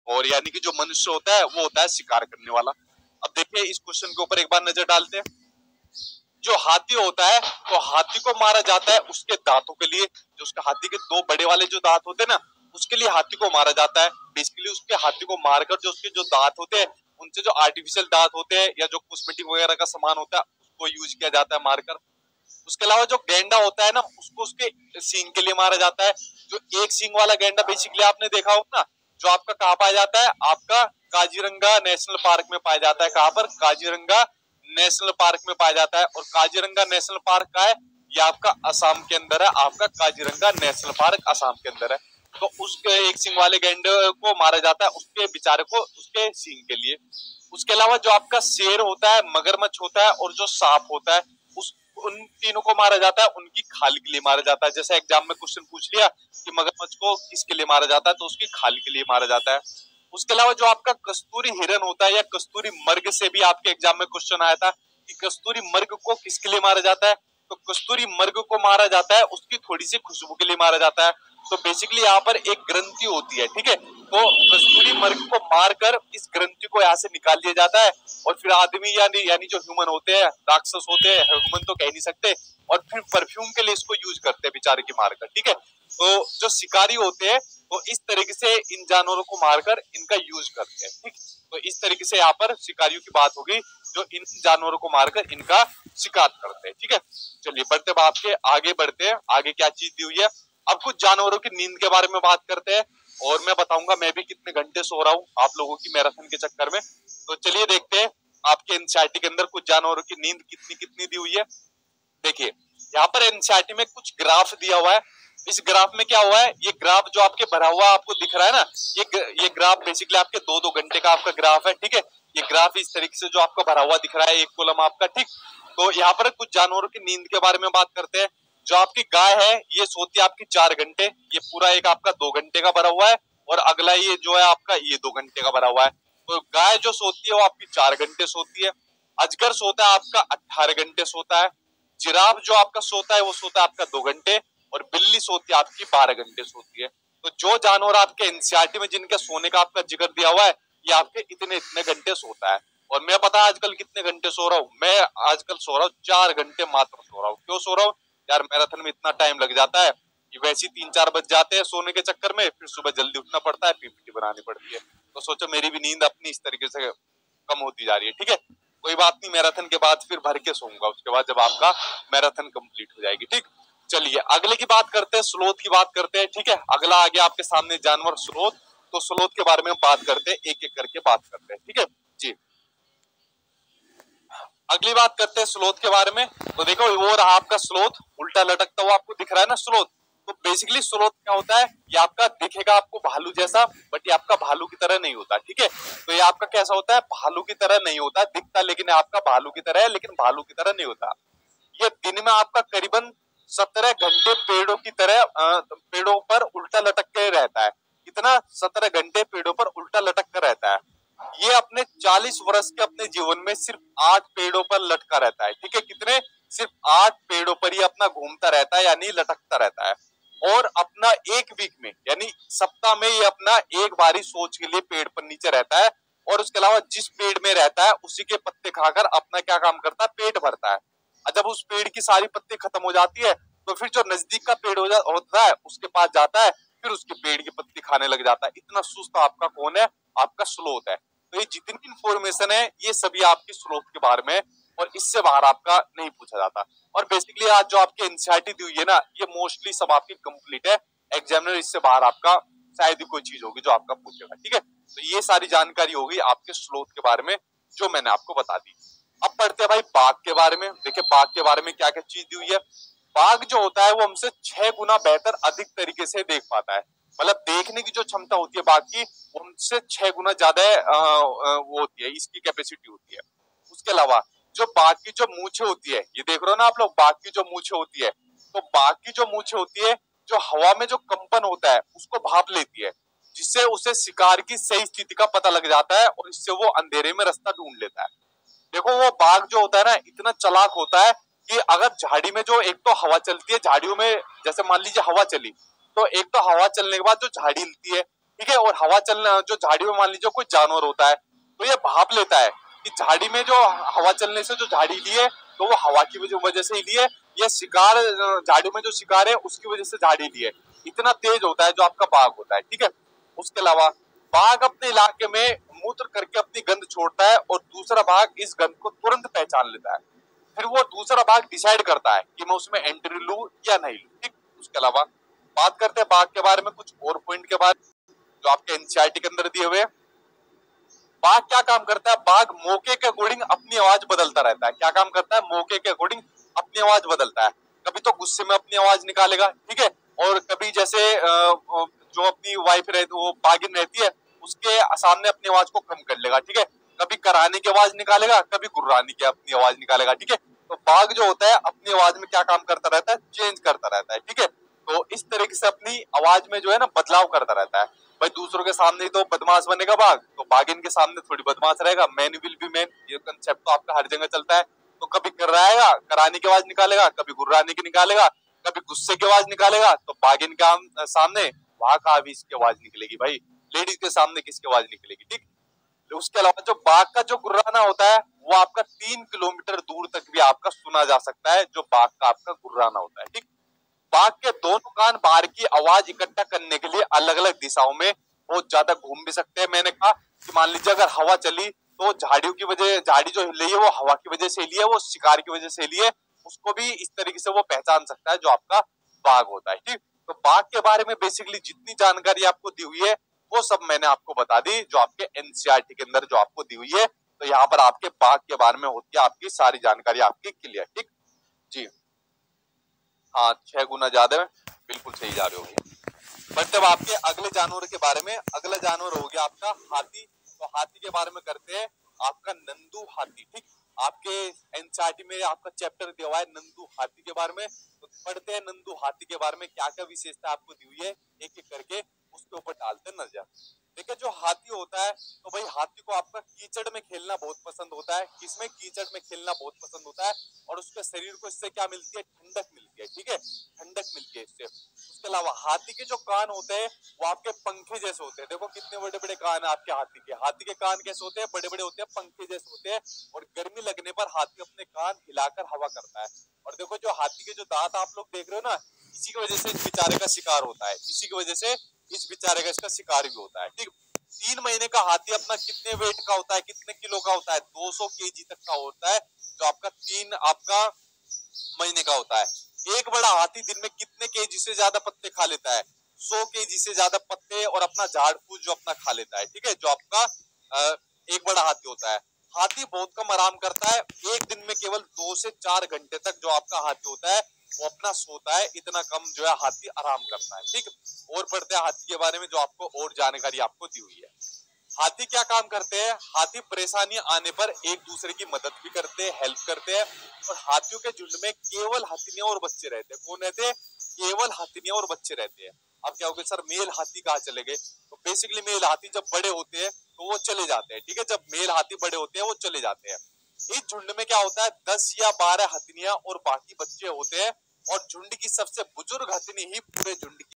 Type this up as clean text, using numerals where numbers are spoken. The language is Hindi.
और यानी कि जो मनुष्य होता है वो होता है शिकार करने वाला। अब देखिए इस क्वेश्चन के ऊपर एक बार नजर डालते हैं। जो हाथी होता है तो हाथी को मारा जाता है उसके दांतों के लिए, जो उसके हाथी के दो बड़े वाले जो दांत होते हैं ना उसके लिए हाथी को मारा जाता है। बेसिकली उसके हाथी को मारकर जो उसके जो दांत होते हैं उनसे जो आर्टिफिशियल दांत होते हैं या जो कॉस्मेटिक वगैरह का सामान होता है उसको यूज किया जाता है मारकर। उसके अलावा जो गेंडा होता है ना उसको उसके सींग के लिए मारा जाता है। जो एक सींग वाला गेंडा बेसिकली आपने देखा होगा ना, जो आपका कहाँ पाया जाता है, आपका काजीरंगा नेशनल पार्क में पाया जाता है। कहाँ पर? काजीरंगा नेशनल पार्क में पाया जाता है। और काजीरंगा नेशनल पार्क का है ये आपका असम के अंदर है। आपका काजीरंगा नेशनल पार्क असम के अंदर है। तो उसके एक सींग वाले गेंडे को मारा जाता है उसके बेचारे को उसके सींग के लिए। उसके अलावा जो आपका शेर होता है, मगरमच्छ होता है और जो सांप होता है उस उन तीनों को मारा जाता है उनकी खाल के लिए मारा जाता है। जैसे एग्जाम में क्वेश्चन पूछ लिया कि मगरमच्छ को किसके लिए मारा जाता है तो उसकी खाल के लिए मारा जाता है। उसके अलावा जो आपका कस्तूरी हिरन होता है या कस्तूरी मर्ग से भी आपके एग्जाम में क्वेश्चन आया था कि कस्तूरी मर्ग को किसके लिए मारा जाता है, तो कस्तूरी मर्ग को मारा जाता है उसकी थोड़ी सी खुशबू के लिए मारा जाता है। तो बेसिकली यहाँ पर एक ग्रंथि होती है, ठीक है, तो कस्तूरी मर्ग को मारकर इस ग्रंथि को यहाँ से निकाल लिया जाता है और फिर आदमी यानी जो ह्यूमन होते हैं, राक्षस होते हैं, ह्यूमन तो कह नहीं सकते, और फिर परफ्यूम के लिए इसको यूज करते हैं बेचारे की मारकर, ठीक है। तो जो शिकारी होते हैं तो इस तरीके से इन जानवरों को मारकर इनका यूज करते हैं, ठीक। तो इस तरीके से यहाँ पर शिकारियों की बात होगी जो इन जानवरों को मारकर इनका शिकार करते हैं, ठीक है। चलिए बढ़ते बाप के आगे बढ़ते हैं, आगे क्या चीज दी हुई है। अब कुछ जानवरों की नींद के बारे में बात करते हैं और मैं बताऊंगा मैं भी कितने घंटे सो रहा हूँ आप लोगों की मैराथन के चक्कर में। तो चलिए देखते हैं आपके एनसीईआरटी के अंदर कुछ जानवरों की नींद कितनी कितनी दी हुई है। देखिए यहाँ पर एनसीईआरटी में कुछ ग्राफ दिया हुआ है। इस ग्राफ में क्या हुआ है, ये ग्राफ जो आपके भरा हुआ आपको दिख रहा है ना, ये ग्राफ बेसिकली आपके 2-2 घंटे का आपका ग्राफ है, ठीक है। ये ग्राफ इस तरीके से जो आपका भरा हुआ दिख रहा है एक कॉलम आपका, ठीक। तो यहाँ पर कुछ जानवरों की नींद के बारे में बात करते हैं। जो आपकी गाय है ये सोती है आपकी 4 घंटे, ये पूरा एक आपका 2 घंटे का भरा हुआ है और अगला ये जो है आपका ये 2 घंटे का भरा हुआ है। तो गाय जो सोती है वो आपकी 4 घंटे सोती है। अजगर सोता है आपका 18 घंटे सोता है। जिराफ जो आपका सोता है वो सोता है आपका 2 घंटे और बिल्ली सोती है आपकी 12 घंटे सोती है। तो जो जानवर आपके एनसीईआरटी में जिनके सोने का आपका जिक्र दिया हुआ है ये आपके इतने इतने घंटे सोता है। और मैं पता है आजकल कितने घंटे सो रहा हूँ, मैं आजकल सो रहा हूँ 4 घंटे मात्र सो रहा हूँ। क्यों सो रहा हूँ यार, मैराथन में इतना टाइम लग जाता है, वैसे ही 3-4 बज जाते हैं सोने के चक्कर में, फिर सुबह जल्दी उठना पड़ता है, पीपीटी बनानी पड़ती है। तो सोचो मेरी भी नींद अपनी इस तरीके से कम होती जा रही है, ठीक है। कोई बात नहीं, मैराथन के बाद फिर भर के सोऊंगा उसके बाद जब आपका मैराथन कंप्लीट हो जाएगी, ठीक। चलिए अगले की बात करते हैं, स्लोथ की बात करते हैं, ठीक है। अगला आ गया आपके सामने जानवर स्लोथ। तो स्लोथ के बारे में बात करते हैं, एक एक करके बात करते हैं, ठीक है जी। अगली बात करते हैं स्लोथ के बारे में। तो देखो वो रहा आपका स्लोथ, उल्टा लटकता हुआ आपको दिख रहा है ना स्लोथ। तो बेसिकली स्लोथ क्या होता है, ये आपका दिखेगा आपको भालू जैसा, बट ये आपका भालू की तरह नहीं होता, ठीक है। तो ये आपका कैसा होता है, भालू की तरह नहीं होता, दिखता लेकिन आपका भालू की तरह है लेकिन भालू की तरह नहीं होता। ये दिन में आपका करीबन 17 घंटे पेड़ों की तरह पेड़ों पर उल्टा लटक के रहता है। कितना? 17 घंटे पेड़ों पर उल्टा लटक कर रहता है। ये अपने 40 वर्ष के अपने जीवन में सिर्फ 8 पेड़ों पर लटका रहता है, ठीक है। कितने? सिर्फ 8 पेड़ों पर ही अपना घूमता रहता है यानी लटकता रहता है। और अपना एक वीक में यानी सप्ताह में ये अपना एक बारी सोच के लिए पेड़ पर नीचे रहता है और उसके अलावा जिस पेड़ में रहता है उसी के पत्ते खाकर अपना क्या काम करता है, पेट भरता है। जब उस पेड़ की सारी पत्ती खत्म हो जाती है तो फिर जो नजदीक का पेड़ होता है उसके पास जाता है, फिर उसके पेड़ की पत्ती खाने लग जाता है। इतना सुस्त आपका कौन है, आपका स्लोथ है। तो ये जितनी इंफॉर्मेशन है ये सभी आपकी स्लोथ के बारे में, और इससे बाहर आपका नहीं पूछा जाता। और बेसिकली आज जो आपकी एनसीईआरटी दी हुई है ना ये मोस्टली सब आपकी कंप्लीट है। एग्जामिनर इससे बाहर आपका शायद ही कोई चीज होगी जो आपका पूछेगा, ठीक है। तो ये सारी जानकारी होगी आपके स्लोथ के बारे में जो मैंने आपको बता दी। अब पढ़ते हैं भाई बाघ के बारे में। देखिए बाघ के बारे में क्या क्या चीज दी हुई है। बाघ जो होता है वो हमसे 6 गुना बेहतर अधिक तरीके से देख पाता है। मतलब देखने की जो क्षमता होती है बाघ की वो हमसे 6 गुना ज्यादा वो होती है, इसकी कैपेसिटी होती है। उसके अलावा जो बाघ की जो मूछें होती है, ये देख रहे हो ना आप लोग, बाघ की जो मूछें होती है, तो बाघ की जो मूछें होती है जो हवा में जो कंपन होता है उसको भाप लेती है, जिससे उसे शिकार की सही स्थिति का पता लग जाता है और इससे वो अंधेरे में रास्ता ढूंढ लेता है। देखो वो बाघ जो होता है ना इतना चालाक होता है कि अगर झाड़ी में जो एक तो हवा चलती है, झाड़ियों में जैसे मान लीजिए हवा चली, तो एक तो हवा चलने के बाद जो झाड़ी हिलती है ठीक है। और हवा चलना, जो झाड़ी में मान लीजिए कोई जानवर होता है तो ये भाप लेता है कि झाड़ी में जो हवा चलने से जो झाड़ी ली है तो वो हवा की वजह से ही ली है, ये शिकार झाड़ी में जो शिकार है उसकी वजह से झाड़ी ली है। इतना तेज होता है जो आपका बाघ होता है, ठीक है। उसके अलावा बाघ अपने इलाके में मूत्र करके अपनी गंध छोड़ता है और दूसरा बाघ इस गंध को तुरंत पहचान लेता है। फिर वो दूसरा बाघ डिसाइड करता है कि मैं उसमें एंट्री लूं या नहीं लूं, ठीक। उसके अलावा बात करते हैं बाघ के बारे में, कुछ और पॉइंट के बारे में जो आपके एनसीईआरटी के अंदर दिए हुए। बाघ क्या काम करता है, बाघ मौके के अकॉर्डिंग अपनी आवाज बदलता रहता है। क्या काम करता है, मौके के अकॉर्डिंग अपनी आवाज बदलता है। कभी तो गुस्से में अपनी आवाज निकालेगा, ठीक है, और कभी जैसे जो अपनी वाइफ रहती, वो बाघिन रहती है, उसके सामने अपनी आवाज को कम कर लेगा, ठीक है। कभी कराने की आवाज निकालेगा, कभी गुर्राने की अपनी आवाज निकालेगा, ठीक है। तो बाघ जो होता है अपनी आवाज में क्या काम करता रहता है, चेंज करता रहता है, ठीक है। तो इस तरीके से अपनी आवाज में जो है ना बदलाव करता रहता है। भाई दूसरों के सामने तो बदमाश बनेगा बाघ, तो बाघिन के सामने थोड़ी बदमाश रहेगा। मैन विल बी मैन, ये कंसेप्ट तो आपका हर जगह चलता है। तो कभी कराएगा, कराने की आवाज निकालेगा, कभी गुर्राने की निकालेगा, कभी गुस्से की आवाज निकालेगा। तो बाघिन के सामने वहां का भी इसकी आवाज निकलेगी, भाई लेडीज के सामने किसकी आवाज निकलेगी, ठीक। उसके अलावा जो बाघ का जो गुर्राना होता है वो आपका 3 किलोमीटर दूर तक भी आपका सुना जा सकता है, जो बाघ का आपका गुर्राना होता है, ठीक। बाघ के दोनों कान बाहर की आवाज इकट्ठा करने के लिए अलग अलग दिशाओं में बहुत ज्यादा घूम भी सकते हैं। मैंने कहा कि मान लीजिए अगर हवा चली तो झाड़ियों की वजह, झाड़ी जो हिल रही है वो हवा की वजह से हिली है, वो शिकार की वजह से हिली है, उसको भी इस तरीके से वो पहचान सकता है जो आपका बाघ होता है, ठीक। तो बाघ के बारे में बेसिकली जितनी जानकारी आपको दी हुई है वो सब मैंने आपको बता दी, जो आपके एनसीईआरटी के अंदर जो आपको दी हुई है। तो यहाँ पर आपके बाघ के बारे में होती है आपकी सारी जानकारी आपकी क्लियर, ठीक जी। हाँ 6 गुना ज्यादा, बिल्कुल सही जा रहे होगे। बट जब आपके अगले जानवर के बारे में, अगला जानवर हो गया आपका हाथी। तो हाथी के बारे में करते हैं आपका नंदू हाथी, ठीक। आपके एनसीईआरटी में आपका चैप्टर दिया हुआ है नंदू हाथी के बारे में। तो पढ़ते हैं नंदू हाथी के बारे में क्या क्या विशेषता आपको दी हुई है, एक एक करके उसके ऊपर डालते नजर। देखिए जो हाथी होता है तो भाई हाथी को आपका कीचड़ में खेलना बहुत पसंद होता है। किसमें, कीचड़ में खेलना बहुत पसंद होता है। और उसके शरीर को इससे क्या मिलती है, ठंडक मिलती है, ठीक है, ठंडक मिलती है इससे। उसके अलावा हाथी के जो कान होते हैं वो आपके पंखे जैसे होते हैं। देखो कितने बड़े बड़े कान है आपके हाथी के। हाथी के कान कैसे होते हैं, बड़े बड़े होते हैं, पंखे जैसे होते हैं। और गर्मी लगने पर हाथी अपने कान हिलाकर हवा करता है। और देखो जो हाथी के जो दांत आप लोग देख रहे हो ना, इसी की वजह से इस बेचारे का शिकार होता है, इसी की वजह से इस बेचारे का इसका शिकार भी होता है, ठीक। 3 महीने का हाथी अपना कितने वेट का होता है, कितने किलो का होता है, 200 केजी तक का होता है, जो आपका 3 आपका महीने का होता है। एक बड़ा हाथी दिन में कितने केजी से ज्यादा पत्ते खा लेता है, 100 केजी से ज्यादा पत्ते और अपना झाड़ फूस जो अपना खा लेता है, ठीक है, जो आपका एक बड़ा हाथी होता है। हाथी बहुत कम आराम करता है, एक दिन में केवल 2 से 4 घंटे तक जो आपका हाथी होता है वो अपना सोता है, इतना कम जो है हाथी आराम करता है, ठीक। और पढ़ते हैं हाथी के बारे में जो आपको और जानकारी आपको दी हुई है। हाथी क्या काम करते हैं, हाथी परेशानी आने पर एक दूसरे की मदद भी करते हैं, हेल्प करते हैं। और हाथियों के झुंड में केवल हथिनियां और बच्चे रहते हैं। कौन रहते हैं, केवल हथिनियां और बच्चे रहते हैं। अब क्या हो गया सर, मेल हाथी कहाँ चले गए, तो बेसिकली मेल हाथी जब बड़े होते हैं तो वो चले जाते हैं, ठीक है, जब मेल हाथी बड़े होते हैं वो चले जाते हैं। इस झुंड में क्या होता है, 10 या 12 हथिनियां और बाकी बच्चे होते हैं। और झुंड की सबसे बुजुर्ग हथिनी ही पूरे झुंड की